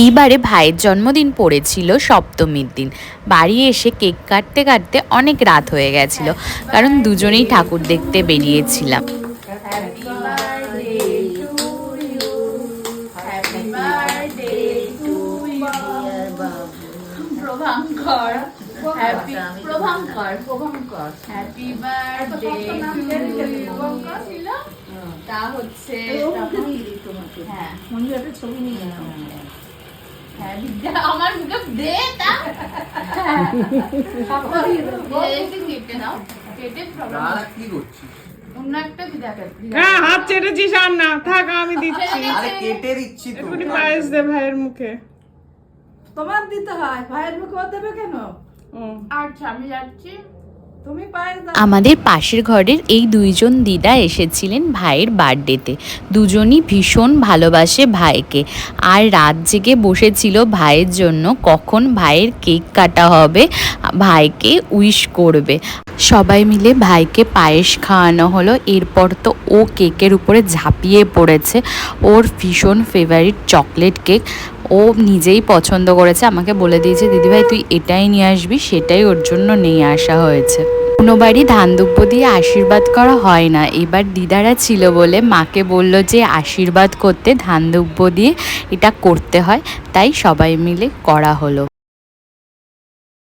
এইবারে ভাইয়ের জন্মদিন পড়েছিল সপ্তমীর দিন। বাড়ি এসে কেক কাটতে কাটতে অনেক রাত হয়ে গেছিল, কারণ দুজনেই ঠাকুর দেখতে বেরিয়েছিলাম। ছবি নিয়ে আমার মুখে দে তা হাত চেটেছিস আর না থাক, আমি দিচ্ছি। আরে কেটে দিচ্ছি তো। একটু পায়েস দে ভাইয়ের মুখে। তোমার দিতে হয়, ভাইয়ের মুখে ও দেবে কেন? আচ্ছা আমি যাচ্ছি। তুমি পায়েস দাও। আমাদের পাশের ঘরের এই দুইজন দিদা এসেছিলেন ভাইয়ের বার্থডেতে। দুজনই ভীষণ ভালোবাসে ভাইকে, আর রাত জেগে বসেছিল ভাইয়ের জন্য কখন ভাইয়ের কেক কাটা হবে, ভাইকে উইশ করবে। সবাই মিলে ভাইকে পায়েস খাওয়ানো হলো। এরপর তো ও কেকের উপরে ঝাঁপিয়ে পড়েছে। ওর ভীষণ ফেভারিট চকলেট কেক ও নিজেই পছন্দ করেছে, আমাকে বলে দিয়েছে দিদিভাই তুই এটাই নিয়ে আসবি, সেটাই ওর জন্য নিয়ে আসা হয়েছে। কোনোবারই ধান দুব্য দিয়ে আশীর্বাদ করা হয় না, এবার দিদারা ছিল বলে মাকে বলল যে আশীর্বাদ করতে ধান দুব্য দিয়ে এটা করতে হয়, তাই সবাই মিলে করা হলো।